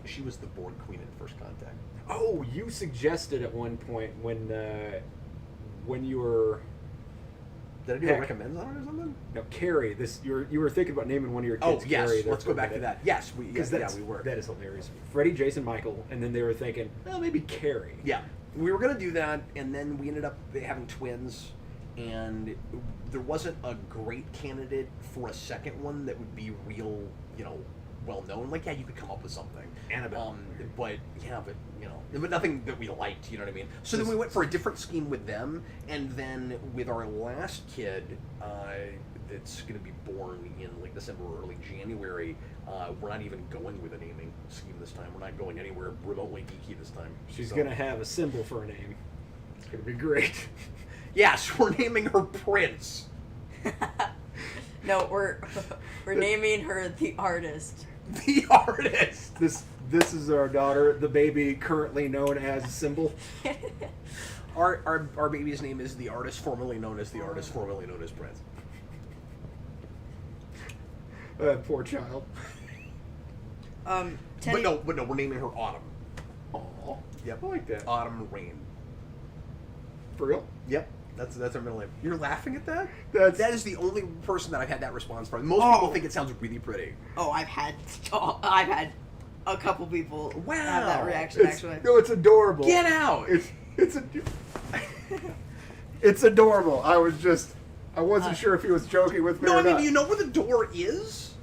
She was the Born Queen in First Contact. Oh, you suggested at one point when you were... Did I do a recommends on it or something? No, Carrie. You were thinking about naming one of your kids. Oh yes, Carrie, let's go back to that. Yes, we were. That is hilarious. Freddie, Jayson, Michael, and then they were thinking, well, maybe Carrie. Yeah, we were gonna do that, and then we ended up having twins, and there wasn't a great candidate for a second one that would be real, well known. Like, yeah, you could come up with something. Annabelle. But nothing that we liked, you know what I mean? So then we went for a different scheme with them, and then with our last kid, that's going to be born in like December or early January, we're not even going with a naming scheme this time. We're not going anywhere remotely geeky this time. She's going to have a symbol for a name. It's going to be great. Yes, we're naming her Prince. No, we're naming her the artist. The artist. This is our daughter, the baby currently known as Symbol. Our baby's name is the artist formerly known as the artist formerly known as Prince. Poor child. Teddy... But no, we're naming her Autumn. Aw. Yep. I like that. Autumn Rain. For real? Yep. That's our middle name. You're laughing at that? That is the only person that I've had that response from. Most people think it sounds really pretty. Oh, I've had a couple people have that reaction. Actually, no, it's adorable. Get out! It's adorable. I wasn't sure if he was joking with me. No, or I mean, not. do you know where the door is?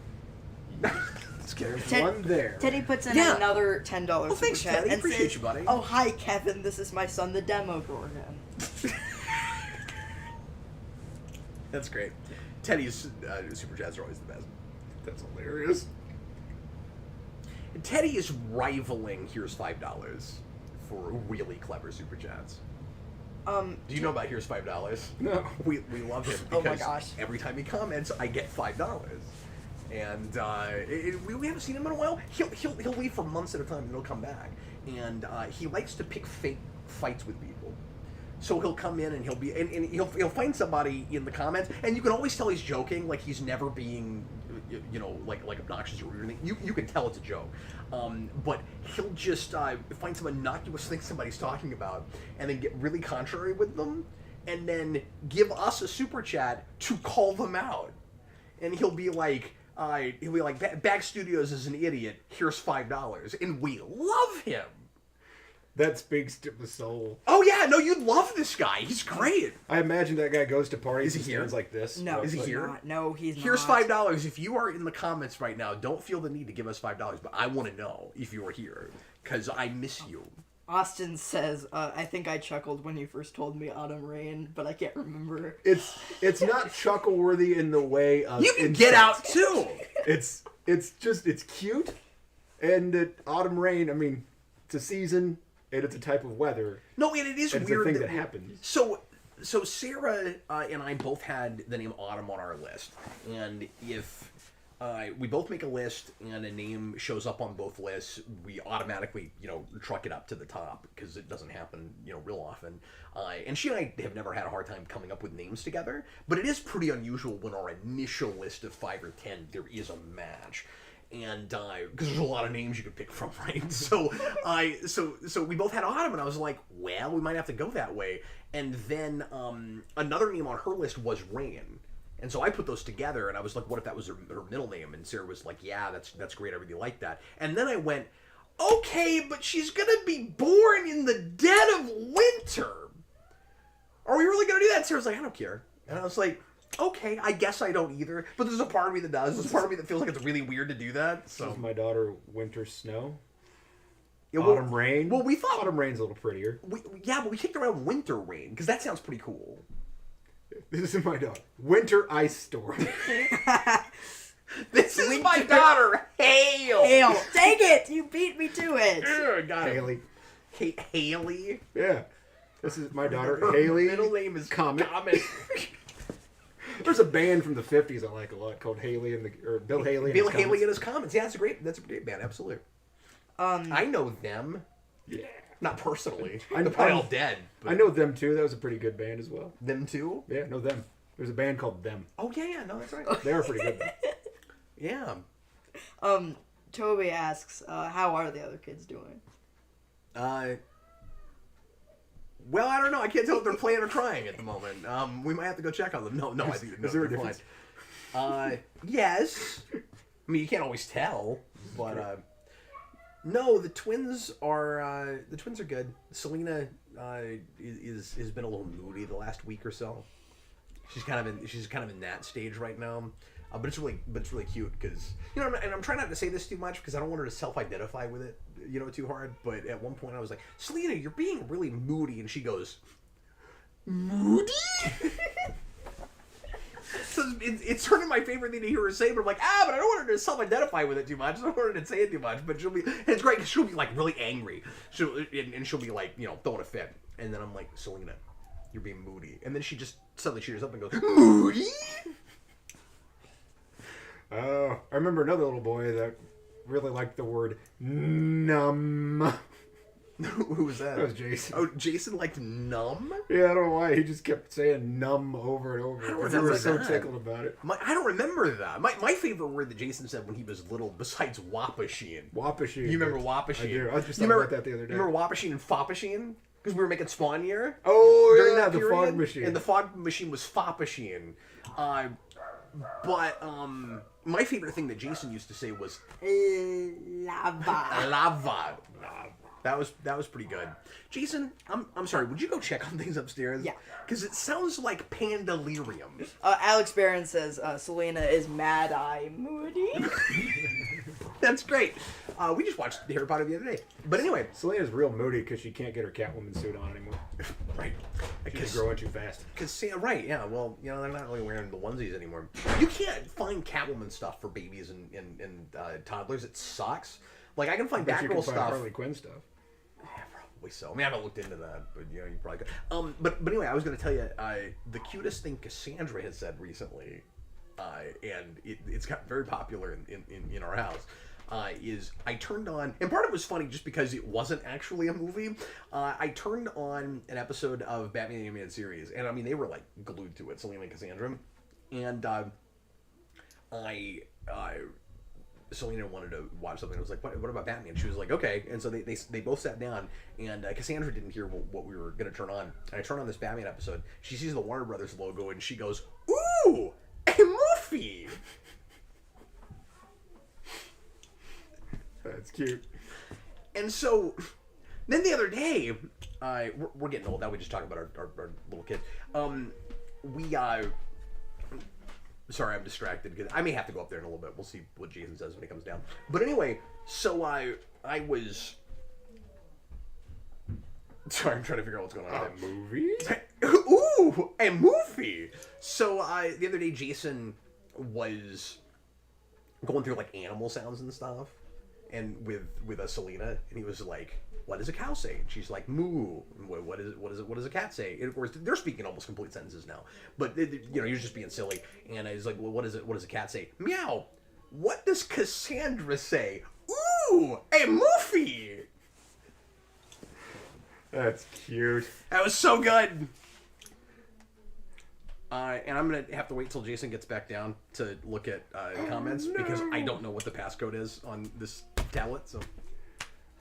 There's one there. Teddy puts in another $10. Well, thanks, Teddy. Appreciate you, buddy. Oh, hi, Kevin. This is my son, the Demogorgon. That's great. Teddy's super chats are always the best. That's hilarious. Teddy is rivaling Here's $5 for really clever super chats. Do you know about Here's $5? No. We love him Oh my because gosh. every time he comments, I get $5. And we haven't seen him in a while. He'll leave for months at a time and he'll come back. And he likes to pick fake fights with people. So he'll come in and he'll find somebody in the comments, and you can always tell he's joking, like he's never being, like obnoxious or anything. You can tell it's a joke, but he'll just find some innocuous thing somebody's talking about, and then get really contrary with them, and then give us a super chat to call them out, and he'll be like, Bag Studios is an idiot. Here's $5, and we love him. That speaks to the soul. Oh yeah, no, you love this guy. He's great. I imagine that guy goes to parties and stands like this. No, is he here? Not. No, he's not. Here's $5. If you are in the comments right now, don't feel the need to give us $5, but I want to know if you are here because I miss you. Austin says, I think I chuckled when you first told me Autumn Rain, but I can't remember. It's not chuckle worthy in the way of you can get out too. It's cute, and Autumn Rain. I mean, it's a season. And it's a type of weather. No, and it is weird. It's a thing that happens. So Sarah and I both had the name Autumn on our list, and if we both make a list and a name shows up on both lists, we automatically truck it up to the top because it doesn't happen real often. And she and I have never had a hard time coming up with names together, but it is pretty unusual when our initial list of 5 or 10 there is a match. And because there's a lot of names you could pick from, right? So we both had Autumn, and I was like, well, we might have to go that way. And then another name on her list was Rain, and so I put those together, and I was like, what if that was her middle name? And Sarah was like, yeah, that's great, I really like that. And then I went, okay, but she's gonna be born in the dead of winter. Are we really gonna do that? And Sarah's like, I don't care. And I was like, okay, I guess I don't either. But there's a part of me that does. There's a part of me that feels like it's really weird to do that. So my daughter Winter Snow. Yeah, Autumn Rain. Well, we thought Autumn Rain's a little prettier. But we kicked around Winter Rain because that sounds pretty cool. This is my daughter. Winter Ice Storm. This is my daughter, Hale. Hale. Take it! You beat me to it. Got it. Haley. Haley? Yeah. This is my daughter, Haley. Middle name is Comet. There's a band from the 50s I like a lot called Haley or Bill Haley. Bill Haley and his Comets. Yeah, that's a great band, absolutely. I know them. Yeah. Not personally. They're probably all dead. But... I know them too. That was a pretty good band as well. Them too? Yeah, know them. There's a band called Them. Oh yeah, no, that's right. They were pretty good. Yeah. Toby asks, how are the other kids doing? Well, I don't know. I can't tell if they're playing or crying at the moment. We might have to go check on them. No, I think is there a difference? Yes. I mean, you can't always tell, but no, the twins are good. Selena has been a little moody the last week or so. She's kind of in that stage right now. But it's really cute because and I'm trying not to say this too much because I don't want her to self-identify with it, too hard. But at one point I was like, Selena, you're being really moody, and she goes, moody. So it's sort of my favorite thing to hear her say, but I'm like, but I don't want her to self-identify with it too much. I don't want her to say it too much. But it's great because she'll be like really angry. She'll be like, throwing a fit, and then I'm like, Selena, you're being moody, and then she just suddenly cheers up and goes, moody. Oh, I remember another little boy that really liked the word numb. Who was that? That was Jayson. Oh, Jayson liked numb? Yeah, I don't know why. He just kept saying numb over and over. I don't We remember were so that. tickled about it. I don't remember that. My favorite word that Jayson said when he was little, besides Wapasheen. Wapasheen. You remember Wapasheen? I do. I was just talking about that the other day. You remember Wapasheen and Fopasheen? Because we were making Spawn Year. Oh, during yeah, that the period, fog machine. And the fog machine was Fopasheen. But my favorite thing that Jayson used to say was Lava. lava. That was pretty good. Jayson, I'm sorry. Would you go check on things upstairs? Yeah. Because it sounds like Pandalirium. Alex Barron says Selena is mad-eye moody. That's great. We just watched Harry Potter the other day. But anyway, Selena's real moody because she can't get her Catwoman suit on anymore. right. She's growing too fast. Right, yeah. Well, they're not really wearing the onesies anymore. You can't find Catwoman stuff for babies and toddlers. It sucks. Like, I can find Batgirl stuff. Harley Quinn stuff. Yeah, probably so. I mean, I haven't looked into that, but you probably could. But anyway, I was going to tell you the cutest thing Cassandra has said recently, and it's gotten very popular in our house. Is I turned on, and part of it was funny just because it wasn't actually a movie. I turned on an episode of Batman the Animated Series, and I mean they were like glued to it, Selena and Cassandra, and Selena wanted to watch something. I was like, what about Batman? She was like, okay. And so they both sat down, and Cassandra didn't hear what we were going to turn on. And I turned on this Batman episode. She sees the Warner Brothers logo, and she goes, ooh, a movie! That's cute. And so, then the other day, we're getting old now. We just talk about our little kids. Sorry, I'm distracted because I may have to go up there in a little bit. We'll see what Jayson says when he comes down. But anyway, so I was. Sorry, I'm trying to figure out what's going on. A movie? Ooh, a movie. So the other day, Jayson was going through like animal sounds and stuff, and with Selena, and he was like, "What does a cow say?" And she's like, "Moo." What does a cat say? And of course, they're speaking almost complete sentences now, but you're just being silly. And I was like, "Well, what does a cat say?" Meow. What does Cassandra say? Ooh, a movie. That's cute. That was so good. And I'm gonna have to wait till Jayson gets back down to look at comments because I don't know what the passcode is on this tablet, so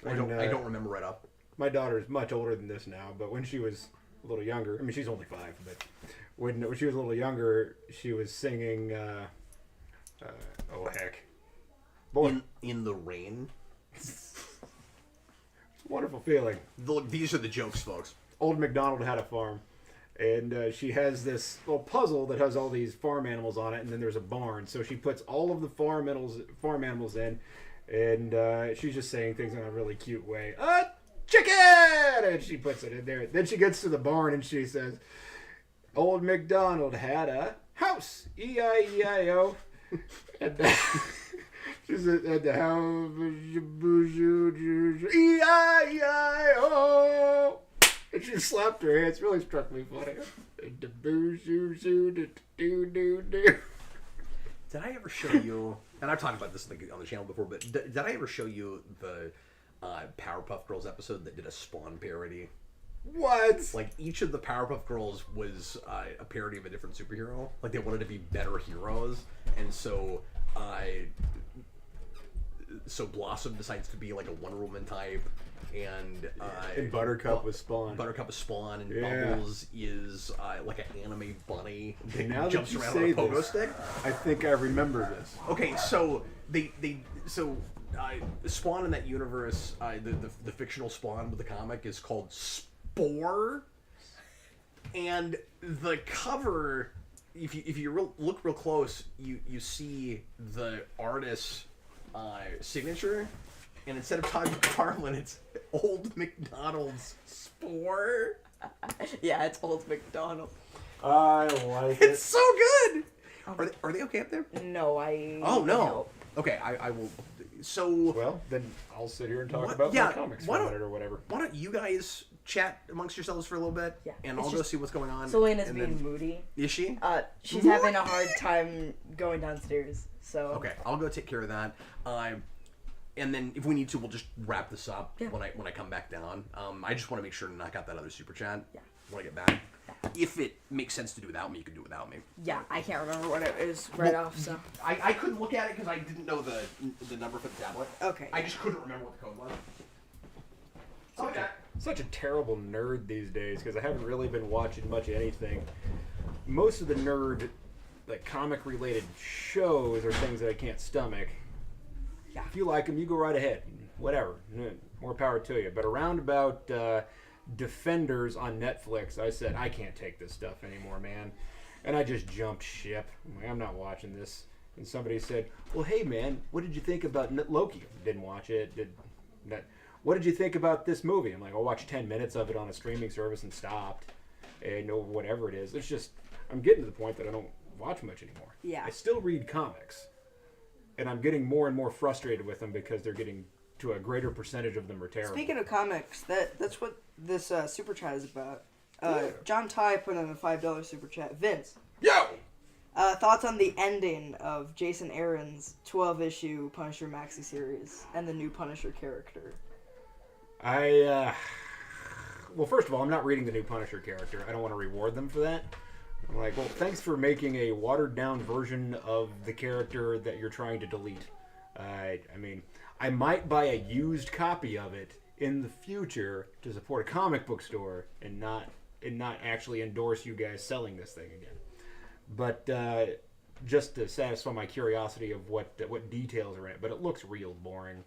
I don't remember right off. My daughter is much older than this now, but when she was a little younger, I mean she's only 5, but when she was a little younger, she was singing. Oh heck, boy, in the rain. It's a wonderful feeling. Look, these are the jokes, folks. Old MacDonald had a farm. And she has this little puzzle that has all these farm animals on it, and then there's a barn. So she puts all of the farm animals in, and she's just saying things in a really cute way. Chicken! And she puts it in there. Then she gets to the barn, and she says, Old MacDonald had a house, E-I-E-I-O, and she said, at the house, E-I-E-I-O, and she slapped her hands. It really struck me funny. Did I ever show you, and I've talked about this on the channel before, but did I ever show you the Powerpuff Girls episode that did a Spawn parody? What? Like, each of the Powerpuff Girls was a parody of a different superhero. Like, they wanted to be better heroes, and so Blossom decides to be like a Wonder Woman type, and Buttercup was Spawn. Buttercup is Spawn, and Bubbles is like an anime bunny that now jumps that you around say on a pogo this, stick. I think I remember this. Okay, so Spawn in that universe, the fictional Spawn with the comic is called Spore, and the cover, if you look real close, you see the artist's signature, and instead of Todd McFarlane, it's Old McDonald's Spore. Yeah, it's Old McDonald. I like it. It's so good. Are they okay up there? No, I. Oh no. Help. Okay, I will. So well, then I'll sit here and talk about my comics for a minute or whatever. Why don't you guys chat amongst yourselves for a little bit? Yeah. And I'll go see what's going on. Selena's being moody. Is she? She's having a hard time going downstairs. So. Okay, I'll go take care of that. And then if we need to, we'll just wrap this up when I come back down. I just want to make sure to knock out that other super chat when I get back. If it makes sense to do without me, you can do it without me. Yeah, I can't remember what it is off, so. I couldn't look at it because I didn't know the number for the tablet. Okay. I just couldn't remember what the code was. Okay. Such a terrible nerd these days because I haven't really been watching much of anything. Most of the nerd, like comic-related shows are things that I can't stomach. Yeah. If you like them, you go right ahead. Whatever. More power to you. But around about Defenders on Netflix, I said, I can't take this stuff anymore, man. And I just jumped ship. I'm not watching this. And somebody said, well, hey, man, what did you think about Loki? Didn't watch it. What did you think about this movie? I'm like, I watched 10 minutes of it on a streaming service and stopped. And whatever it is. It's just, I'm getting to the point that I don't watch much anymore. Yeah. I still read comics. And I'm getting more and more frustrated with them because they're getting to a greater percentage of them are terrible. Speaking of comics, that's what this super chat is about. John Ty put in a $5 super chat. Vince. Yo! Thoughts on the ending of Jason Aaron's 12-issue Punisher maxi series and the new Punisher character? Well, first of all, I'm not reading the new Punisher character. I don't want to reward them for that. I'm like, well, thanks for making a watered-down version of the character that you're trying to delete. I mean, I might buy a used copy of it in the future to support a comic book store and not actually endorse you guys selling this thing again. But just to satisfy my curiosity of what details are in it, but it looks real boring.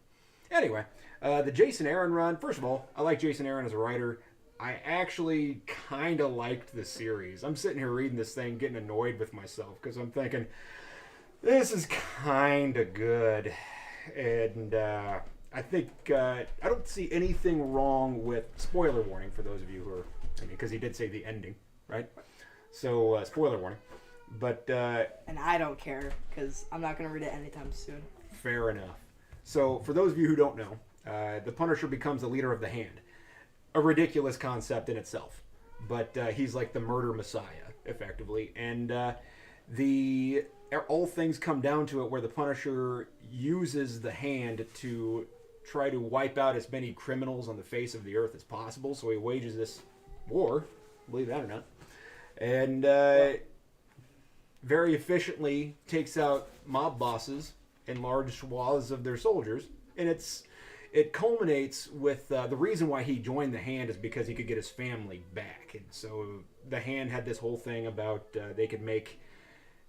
Anyway, the Jason Aaron run. First of all, I like Jason Aaron as a writer. I actually kind of liked the series. I'm sitting here reading this thing, getting annoyed with myself because I'm thinking, this is kind of good. And I think I don't see anything wrong with, spoiler warning for those of you who are, because he did say the ending, right? So, spoiler warning. But and I don't care because I'm not going to read it anytime soon. Fair enough. So, for those of you who don't know, the Punisher becomes the leader of the Hand. A ridiculous concept in itself. But he's like the murder messiah, effectively. And all things come down to it where the Punisher uses the Hand to try to wipe out as many criminals on the face of the earth as possible. So he wages this war, believe that or not. And very efficiently takes out mob bosses and large swaths of their soldiers. And it culminates with the reason why he joined the Hand is because he could get his family back. And so the Hand had this whole thing about they could make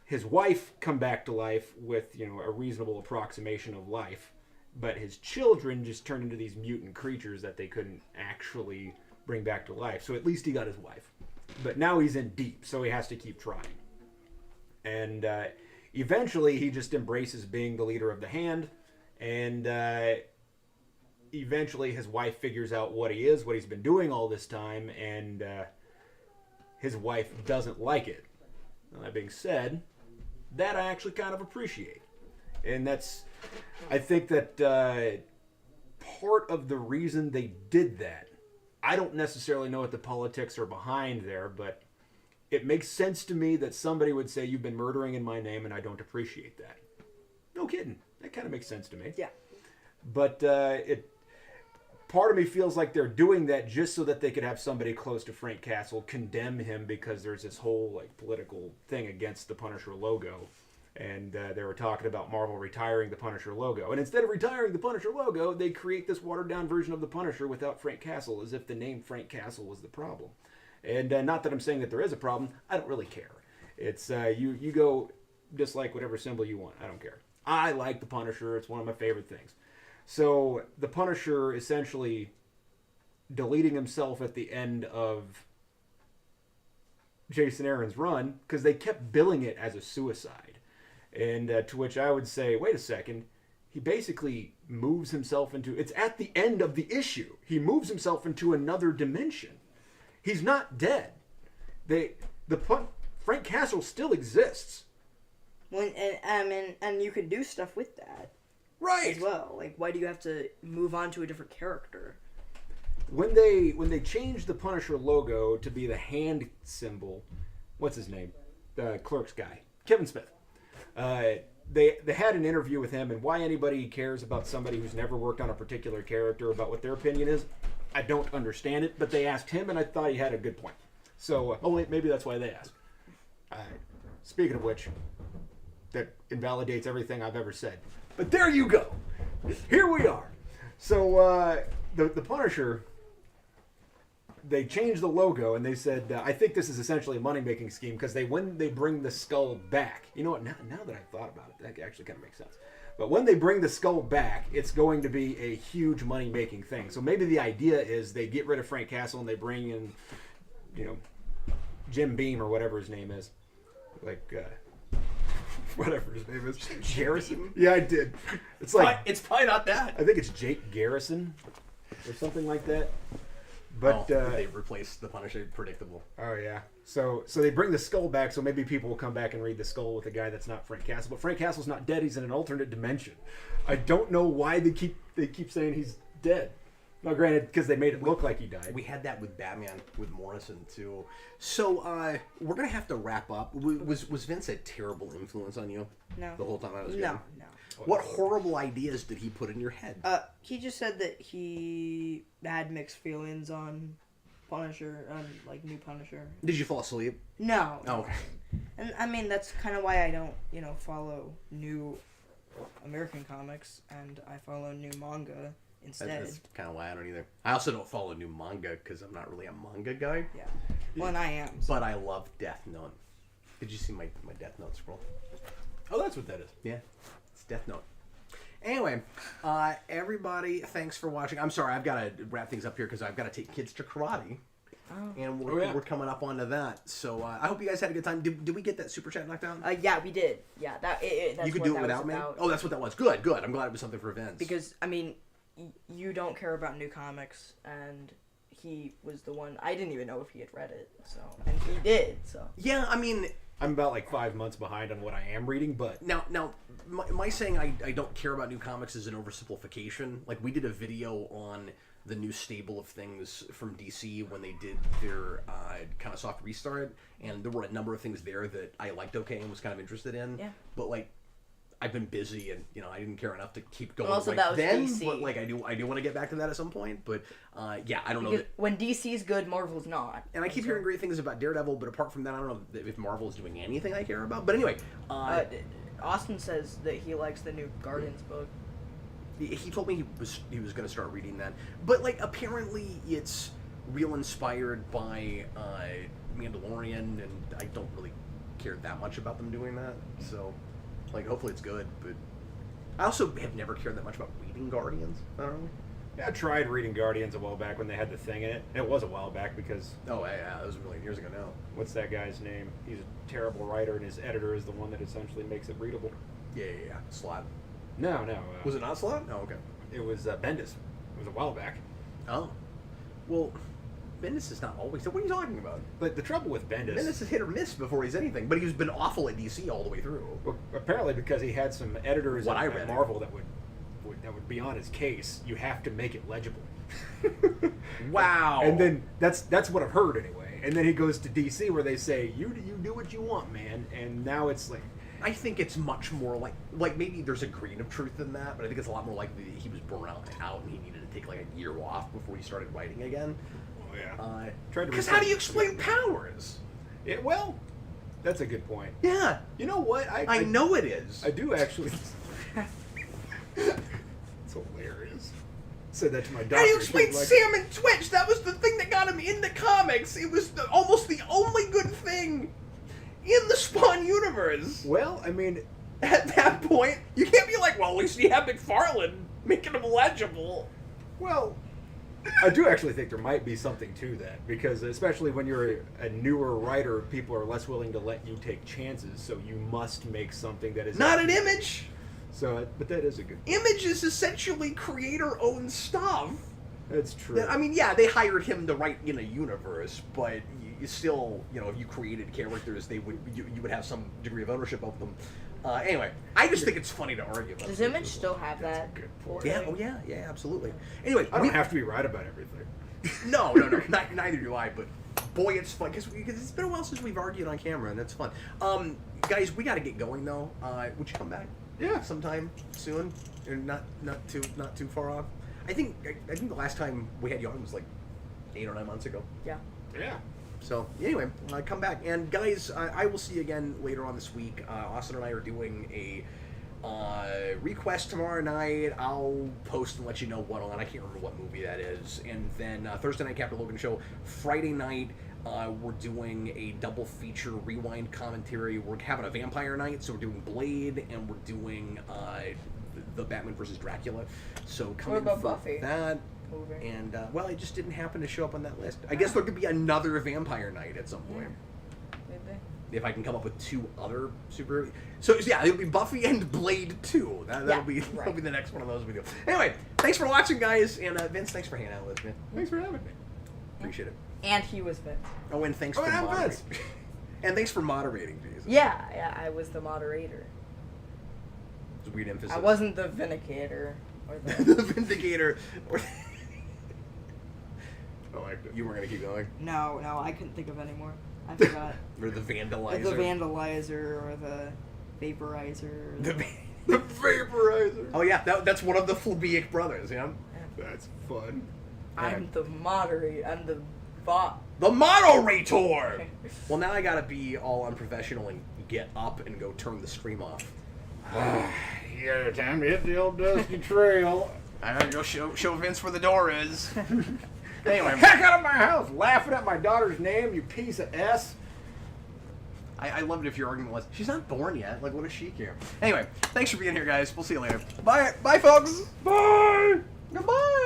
his wife come back to life with, a reasonable approximation of life. But his children just turned into these mutant creatures that they couldn't actually bring back to life. So at least he got his wife. But now he's in deep, so he has to keep trying. And eventually he just embraces being the leader of the Hand. And eventually his wife figures out what he is, what he's been doing all this time. And his wife doesn't like it. Now, that being said, that I actually kind of appreciate. And I think that part of the reason they did that, I don't necessarily know what the politics are behind there, but it makes sense to me that somebody would say, you've been murdering in my name and I don't appreciate that. No kidding. That kind of makes sense to me. Yeah. But part of me feels like they're doing that just so that they could have somebody close to Frank Castle condemn him because there's this whole like political thing against the Punisher logo. And they were talking about Marvel retiring the Punisher logo. And instead of retiring the Punisher logo, they create this watered-down version of the Punisher without Frank Castle, as if the name Frank Castle was the problem. And not that I'm saying that there is a problem. I don't really care. It's you go dislike whatever symbol you want. I don't care. I like the Punisher. It's one of my favorite things. So the Punisher essentially deleting himself at the end of Jason Aaron's run because they kept billing it as a suicide. And to which I would say, wait a second, he basically moves himself into, it's at the end of the issue. He moves himself into another dimension. He's not dead. Frank Castle still exists. Well, and you could do stuff with that. Right. As well. Like, why do you have to move on to a different character? When they changed the Punisher logo to be the hand symbol, what's his name? The Clerks guy. Kevin Smith. They had an interview with him, and why anybody cares about somebody who's never worked on a particular character about what their opinion is, I don't understand it, but they asked him, and I thought he had a good point. So, maybe that's why they asked. Speaking of which, that invalidates everything I've ever said. But there you go. Here we are. So, the Punisher, they changed the logo, and they said, I think this is essentially a money-making scheme, because when they bring the skull back, you know what, now that I've thought about it, that actually kind of makes sense. But when they bring the skull back, it's going to be a huge money-making thing. So maybe the idea is they get rid of Frank Castle, and they bring in, Jim Beam, or whatever his name is. Like, whatever his name is. Garrison? Yeah, I did. It's like... It's probably not that. I think it's Jake Garrison, or something like that. But they replaced the Punisher. Predictable. Oh yeah. So they bring the skull back, so maybe people will come back and read the skull with a guy that's not Frank Castle. But Frank Castle's not dead. He's in an alternate dimension. I don't know why they keep saying he's dead. Now, granted, because they made it look like he died. We had that with Batman with Morrison too. So we're gonna have to wrap up. Was Vince a terrible influence on you? No. The whole time I was No. What horrible ideas did he put in your head? He just said that he had mixed feelings on Punisher, like new Punisher. Did you fall asleep? No. Oh, okay. And I mean, that's kind of why I don't, follow new American comics, and I follow new manga instead. That's kind of why I don't either. I also don't follow new manga because I'm not really a manga guy. Yeah. Well, and I am. So. But I love Death Note. Did you see my Death Note scroll? Oh, that's what that is. Yeah. It's Death Note. Anyway, everybody, thanks for watching. I'm sorry, I've got to wrap things up here because I've got to take kids to karate. And we're coming up onto that. So I hope you guys had a good time. Did we get that super chat knocked out? Yeah, we did. Yeah, that's you could do it without me? About. Oh, that's what that was. Good. I'm glad it was something for Vince. Because, I mean, you don't care about new comics, and he was the one. I didn't even know if he had read it, so. And he did, so. Yeah, I mean... I'm about like 5 months behind on what I am reading, but... Now, my saying I don't care about new comics is an oversimplification. Like, we did a video on the new stable of things from DC when they did their kind of soft restart, and there were a number of things there that I liked okay and was kind of interested in. Yeah. But, like, I've been busy and, I didn't care enough to keep going also, like that was then. DC. But, like, I do want to get back to that at some point. But, yeah, I don't know. When DC's good, Marvel's not. And I keep hearing great things about Daredevil, but apart from that, I don't know if Marvel is doing anything I care about. But anyway... Austin says that he likes the new Guardians book. He told me he was going to start reading that. But, like, apparently it's real inspired by Mandalorian, and I don't really care that much about them doing that. So, like, hopefully it's good. But I also have never cared that much about reading Guardians. I don't know. Yeah, I tried reading Guardians a while back when they had the thing in it. It was a while back because... Oh, yeah, that was a million years ago now. What's that guy's name? He's a terrible writer, and his editor is the one that essentially makes it readable. Yeah. Slot. No. Was it not Slot? Oh, okay. It was Bendis. It was a while back. Oh. Well, Bendis is not always. What are you talking about? But the trouble with Bendis is hit or miss before he's anything. But he's been awful at DC all the way through. Well, apparently, because he had some editors What I at read. Marvel that would be on his case. You have to make it legible. Wow. And then that's what I've heard anyway. And then he goes to DC where they say you do what you want, man. And now it's like. I think it's much more like maybe there's a grain of truth in that, but I think it's a lot more likely that he was burnt out and he needed to take like a year off before he started writing again. Oh yeah. Because how do you explain powers? Well, that's a good point. Yeah. You know what? I know it is. I do actually. It's hilarious. Said that to my doctor. How do you explain Sam and Twitch? That was the thing that got him into comics. It was almost the only good thing in the Spawn universe. Well, I mean, at that point, you can't be like, well, at least you have McFarlane making him legible. Well, I do actually think there might be something to that, because especially when you're a newer writer, people are less willing to let you take chances, so you must make something that is... Not an Image! So, but that is a good point. Image is essentially creator-owned stuff. That's true. I mean, yeah, they hired him to write in a universe, but you still, if you created characters, you would have some degree of ownership of them. Anyway, I just think it's funny to argue about. Does Image still have That's that? a good point. Yeah, oh yeah, absolutely. Anyway, I don't have to be right about everything. No, neither do I, but boy, it's fun, because it's been a while since we've argued on camera, and it's fun. Guys, we got to get going, though. Would you come back? Yeah. Sometime soon? And not too far off? I think the last time we had you on was like 8 or 9 months ago. Yeah. Yeah. So anyway, come back, and guys, I will see you again later on this week. Austin and I are doing a request tomorrow night. I'll post and let you know what on. I can't remember what movie that is. And then Thursday night, Captain Logan show. Friday night, we're doing a double feature rewind commentary. We're having a vampire night, so we're doing Blade and we're doing the Batman versus Dracula. So come What in about for Buffy? that. Movie. And well, it just didn't happen to show up on that list. I guess there could be another vampire night at some point. Maybe. If I can come up with 2 other super. So yeah, it'll be Buffy and Blade 2. That'll be the next one of those we do. Anyway, thanks for watching, guys, and Vince, thanks for hanging out with us, man. Thanks for having me. Appreciate it. And he was Vince. Oh, and thanks for I'm moderating. Vince. And thanks for moderating, Jayson. Yeah, I was the moderator. It's a weird emphasis. I wasn't the vindicator. Or the Vindicator. Or I liked it. you weren't gonna keep going. No, I couldn't think of any more. I forgot. Or the Vandalizer. The vandalizer or the vaporizer. Or The vaporizer. Oh yeah, that's one of the Flabiic brothers. Yeah. That's fun. I'm the moderator. I'm the bot. The moderator. Well, now I gotta be all unprofessional and get up and go turn the stream off. Yeah, time to hit the old dusty trail. I gotta go show Vince where the door is. Anyway, Heck out of my house, laughing at my daughter's name, you piece of S. I love it if your argument was, she's not born yet. Like, what does she care? Anyway, thanks for being here, guys. We'll see you later. Bye, folks. Bye. Goodbye.